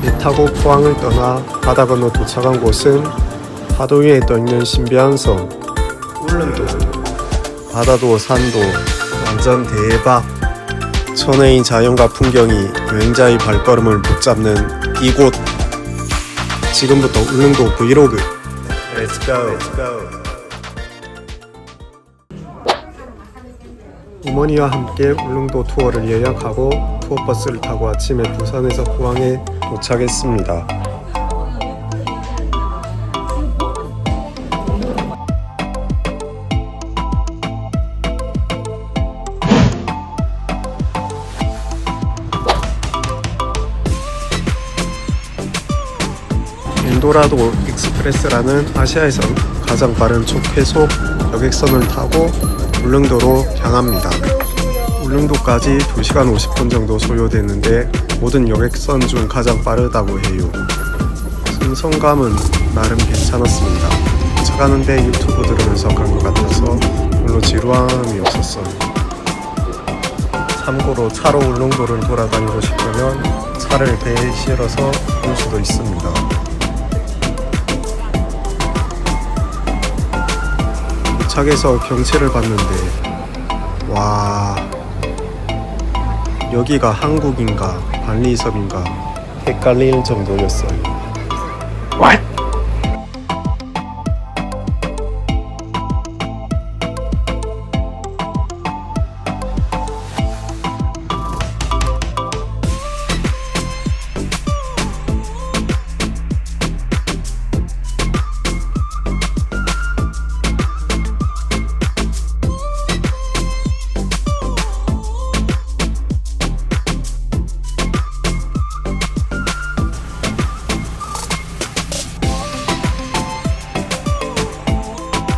배 타고 포항을 떠나 바다 건너 도착한 곳은 파도 위에 떠있는 신비한 섬 울릉도. 바다도 산도 완전 대박. 천혜의 자연과 풍경이 여행자의 발걸음을 붙잡는 이곳. 지금부터 울릉도 브이로그. Let's go. 어머니와 함께 울릉도 투어를 예약하고 투어버스를 타고 아침에 부산에서 포항에 도착했습니다. 엘도라도 익스프레스라는 아시아에서 가장 빠른 초쾌속 여객선을 타고 울릉도로 향합니다. 울릉도까지 2시간 50분 정도 소요되는데 모든 여객선 중 가장 빠르다고 해요. 승선감은 나름 괜찮았습니다. 도착하는데 유튜브 들으면서 간 것 같아서 별로 지루함이 없었어요. 참고로 차로 울릉도를 돌아다니고 싶으면 차를 배에 실어서 올 수도 있습니다. 도착해서 경치를 봤는데 와, 여기가 한국인가 발리섬인가 헷갈릴 정도였어요. What?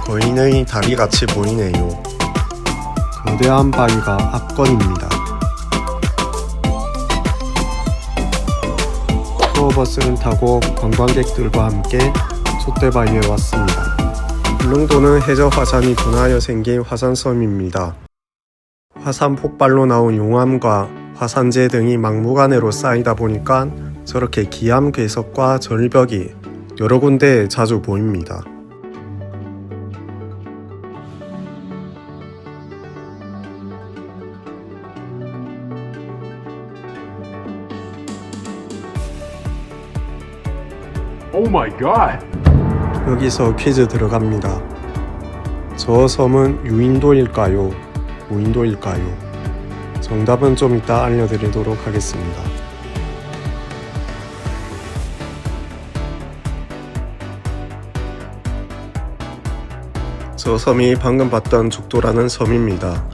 거인의 다리같이 보이네요. 거대한 바위가 압권입니다. 투어버스를 타고 관광객들과 함께 촛대바위에 왔습니다. 울릉도는 해저 화산이 분화하여 생긴 화산섬입니다. 화산 폭발로 나온 용암과 화산재 등이 막무가내로 쌓이다 보니까 저렇게 기암 괴석과 절벽이 여러 군데에 자주 보입니다. Oh my god! 여기서 퀴즈 들어갑니다. 저 섬은 유인도일까요? 무인도일까요? 정답은 좀 이따 알려드리도록 하겠습니다. 저 섬이 방금 봤던 죽도라는 섬입니다.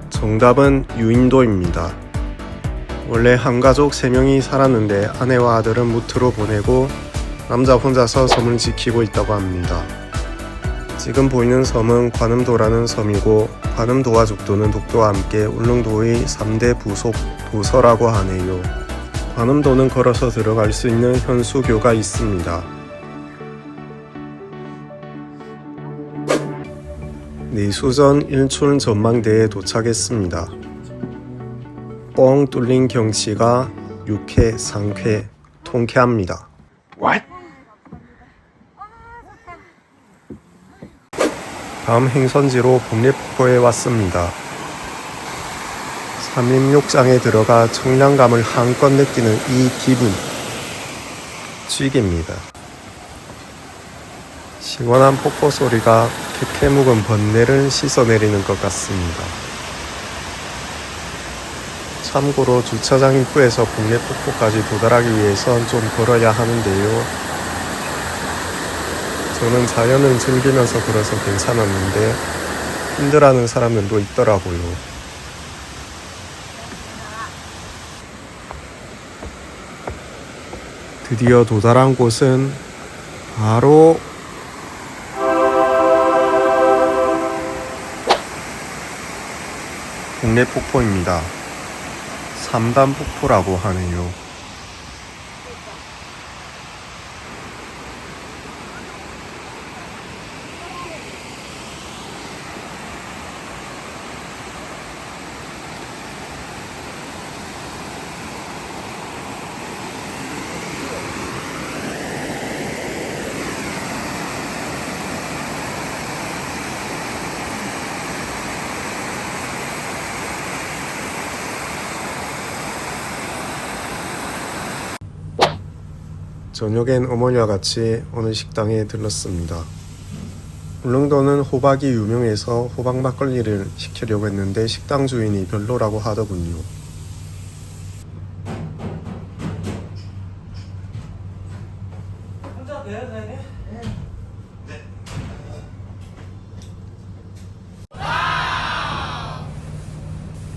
정답은 유인도입니다. 원래 한 가족 3명이 살았는데 아내와 아들은 무트로 보내고 남자 혼자서 섬을 지키고 있다고 합니다. 지금 보이는 섬은 관음도라는 섬이고 관음도와 죽도는 독도와 함께 울릉도의 3대 부속 도서라고 하네요. 관음도는 걸어서 들어갈 수 있는 현수교가 있습니다. 내수전 일출 전망대에 도착했습니다. 뻥 뚫린 경치가 유쾌, 상쾌, 통쾌합니다. What? 다음 행선지로 복례폭포에 왔습니다. 삼림욕장에 들어가 청량감을 한껏 느끼는 이 기분, 쥐깁니다. 시원한 폭포 소리가 캐캐 묵은 번뇌를 씻어내리는 것 같습니다. 참고로 주차장 입구에서 복례폭포까지 도달하기 위해선 좀 걸어야 하는데요. 저는 자연을 즐기면서 걸어서 괜찮았는데 힘들어하는 사람들도 있더라고요. 드디어 도달한 곳은 바로 복례폭포입니다. 3단 폭포라고 하네요. 저녁엔 어머니와 같이 어느 식당에 들렀습니다. 울릉도는 호박이 유명해서 호박 막걸리를 시키려고 했는데 식당 주인이 별로라고 하더군요.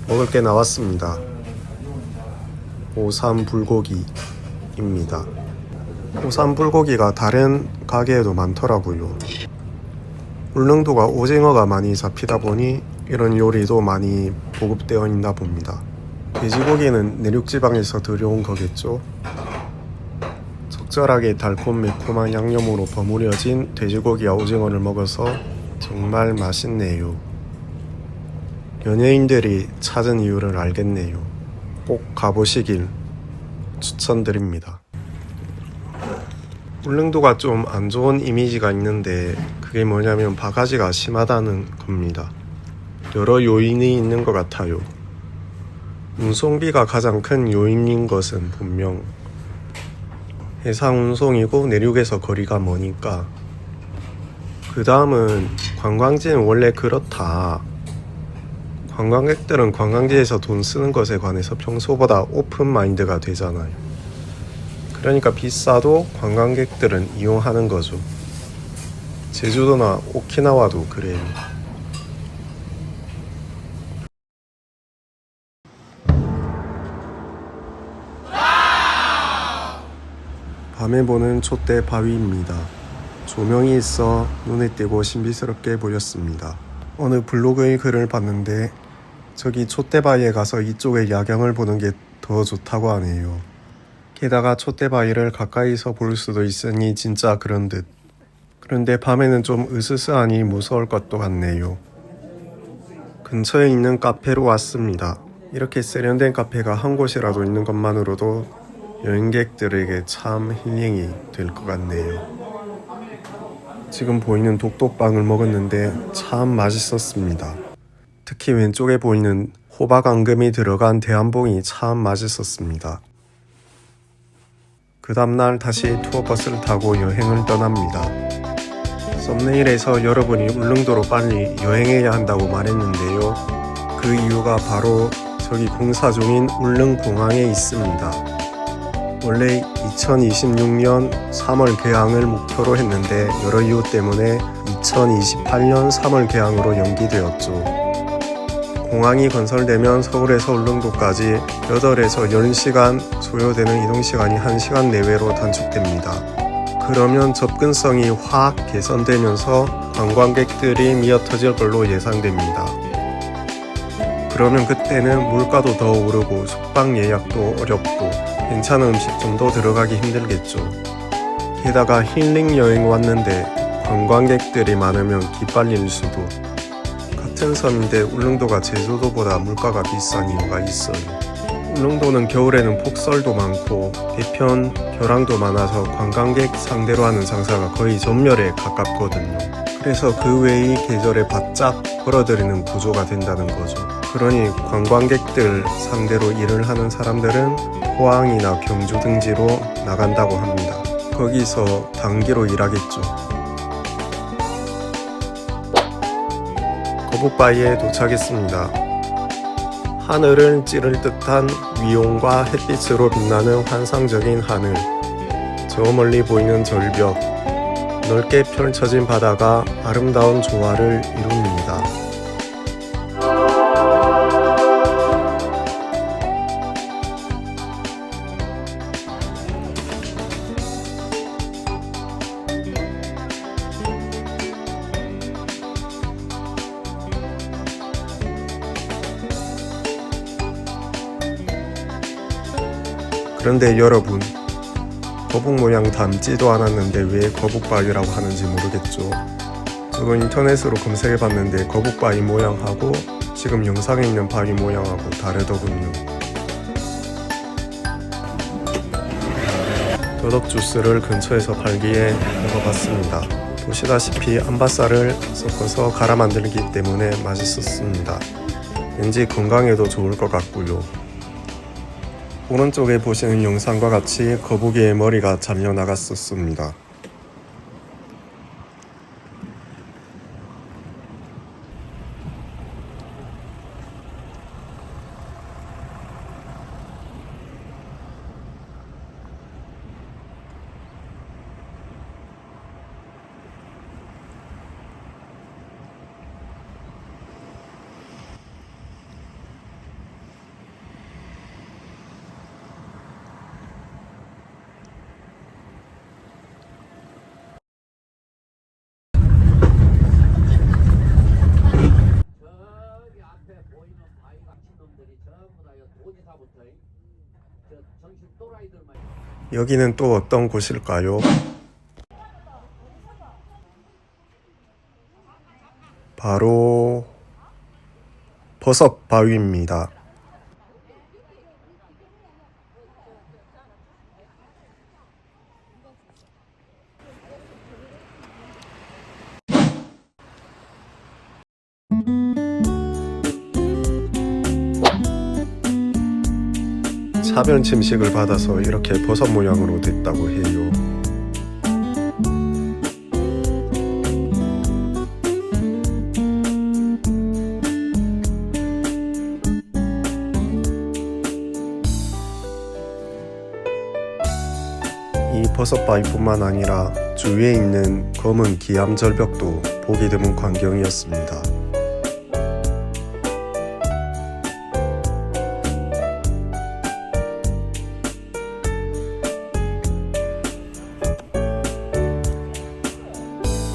먹을 게 나왔습니다. 오삼 불고기입니다. 오삼 불고기가 다른 가게에도 많더라고요. 울릉도가 오징어가 많이 잡히다 보니 이런 요리도 많이 보급되어 있나 봅니다. 돼지고기는 내륙지방에서 들여온 거겠죠. 적절하게 달콤 매콤한 양념으로 버무려진 돼지고기와 오징어를 먹어서 정말 맛있네요. 연예인들이 찾은 이유를 알겠네요. 꼭 가보시길 추천드립니다. 울릉도가 좀 안 좋은 이미지가 있는데 그게 뭐냐면 바가지가 심하다는 겁니다. 여러 요인이 있는 것 같아요. 운송비가 가장 큰 요인인 것은 분명 해상 운송이고 내륙에서 거리가 머니까. 그 다음은 관광지는 원래 그렇다. 관광객들은 관광지에서 돈 쓰는 것에 관해서 평소보다 오픈 마인드가 되잖아요. 그러니까 비싸도 관광객들은 이용하는 거죠. 제주도나 오키나와도 그래요. 밤에 보는 촛대 바위입니다. 조명이 있어 눈에 띄고 신비스럽게 보였습니다. 어느 블로그의 글을 봤는데 저기 촛대 바위에 가서 이쪽의 야경을 보는 게 더 좋다고 하네요. 게다가 촛대 바위를 가까이서 볼 수도 있으니 진짜 그런 듯. 그런데 밤에는 좀 으스스하니 무서울 것도 같네요. 근처에 있는 카페로 왔습니다. 이렇게 세련된 카페가 한 곳이라도 있는 것만으로도 여행객들에게 참 힐링이 될 것 같네요. 지금 보이는 독도빵을 먹었는데 참 맛있었습니다. 특히 왼쪽에 보이는 호박 앙금이 들어간 대한봉이 참 맛있었습니다. 그 다음날 다시 투어버스를 타고 여행을 떠납니다. 썸네일에서 여러분이 울릉도로 빨리 여행해야 한다고 말했는데요. 그 이유가 바로 저기 공사 중인 울릉공항에 있습니다. 원래 2026년 3월 개항을 목표로 했는데 여러 이유 때문에 2028년 3월 개항으로 연기되었죠. 공항이 건설되면 서울에서 울릉도까지 8에서 10시간 소요되는 이동시간이 1시간 내외로 단축됩니다. 그러면 접근성이 확 개선되면서 관광객들이 미어터질 걸로 예상됩니다. 그러면 그때는 물가도 더 오르고 숙박 예약도 어렵고 괜찮은 음식점도 들어가기 힘들겠죠. 게다가 힐링 여행 왔는데 관광객들이 많으면 기빨릴 수도. 같은 섬인데 울릉도가 제주도보다 물가가 비싼 이유가 있어요. 울릉도는 겨울에는 폭설도 많고 대편 벼랑도 많아서 관광객 상대로 하는 장사가 거의 전멸에 가깝거든요. 그래서 그 외의 계절에 바짝 벌어들이는 구조가 된다는 거죠. 그러니 관광객들 상대로 일을 하는 사람들은 포항이나 경주 등지로 나간다고 합니다. 거기서 단기로 일하겠죠. 거북바위에 도착했습니다. 하늘을 찌를 듯한 위용과 햇빛으로 빛나는 환상적인 하늘, 저 멀리 보이는 절벽, 넓게 펼쳐진 바다가 아름다운 조화를 이룹니다. 그런데 여러분, 거북 모양 닮지도 않았는데 왜 거북바위라고 하는지 모르겠죠. 저도 인터넷으로 검색해봤는데 거북바위 모양하고 지금 영상에 있는 바위 모양하고 다르더군요. 더덕 주스를 근처에서 팔기에 먹어봤습니다. 보시다시피 암바살을 섞어서 갈아 만들기 때문에 맛있었습니다. 왠지 건강에도 좋을 것 같고요. 오른쪽에 보시는 영상과 같이 거북이의 머리가 잘려 나갔었습니다. 저기 앞에 보이는 바위 같은 놈들이 전부 다 도지사부터 저 정신 또라이들만. 여기는 또 어떤 곳일까요? 바로 버섯 바위입니다. 차변 침식을 받아서 이렇게 버섯 모양으로 됐다고 해요. 이 버섯 바위뿐만 아니라 주위에 있는 검은 기암 절벽도 보기 드문 광경이었습니다.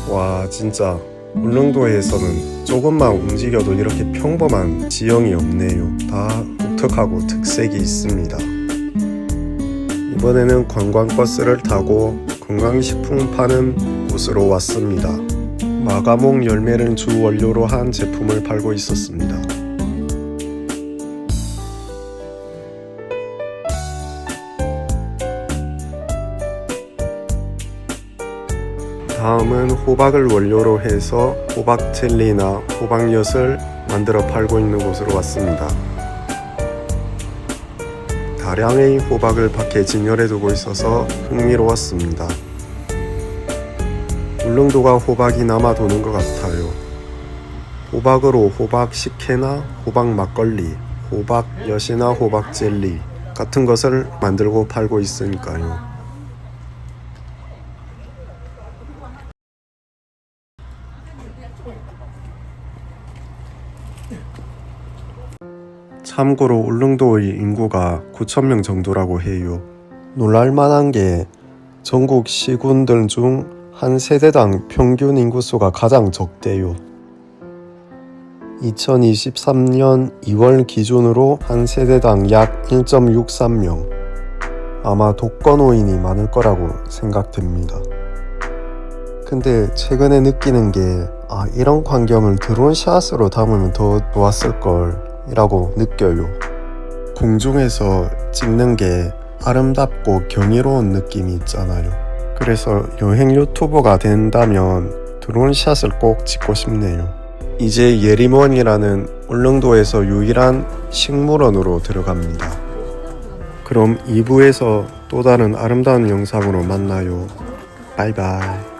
와, 진짜 울릉도에서는 조금만 움직여도 이렇게 평범한 지형이 없네요. 다 독특하고 특색이 있습니다. 이번에는 관광버스를 타고 건강식품 파는 곳으로 왔습니다. 마가목 열매를 주 원료로 한 제품을 팔고 있었습니다. 다음은 호박을 원료로 해서 호박 젤리나 호박엿을 만들어 팔고 있는 곳으로 왔습니다. 다량의 호박을 밖에 진열해 두고 있어서 흥미로웠습니다. 울릉도가 호박이 남아 도는 것 같아요. 호박으로 호박 식혜나 호박 막걸리, 호박엿이나 호박 젤리 같은 것을 만들고 팔고 있으니까요. 참고로 울릉도의 인구가 9,000명 정도라고 해요. 놀랄만한 게 전국 시군들 중 한 세대당 평균 인구수가 가장 적대요. 2023년 2월 기준으로 한 세대당 약 1.63명. 아마 독거노인이 많을 거라고 생각됩니다. 근데 최근에 느끼는 게 이런 광경을 드론샷으로 담으면 더 좋았을걸 이라고 느껴요. 공중에서 찍는 게 아름답고 경이로운 느낌이 있잖아요. 그래서 여행 유튜버가 된다면 드론샷을 꼭 찍고 싶네요. 이제 예림원이라는 울릉도에서 유일한 식물원으로 들어갑니다. 그럼 2부에서 또 다른 아름다운 영상으로 만나요. 바이바이.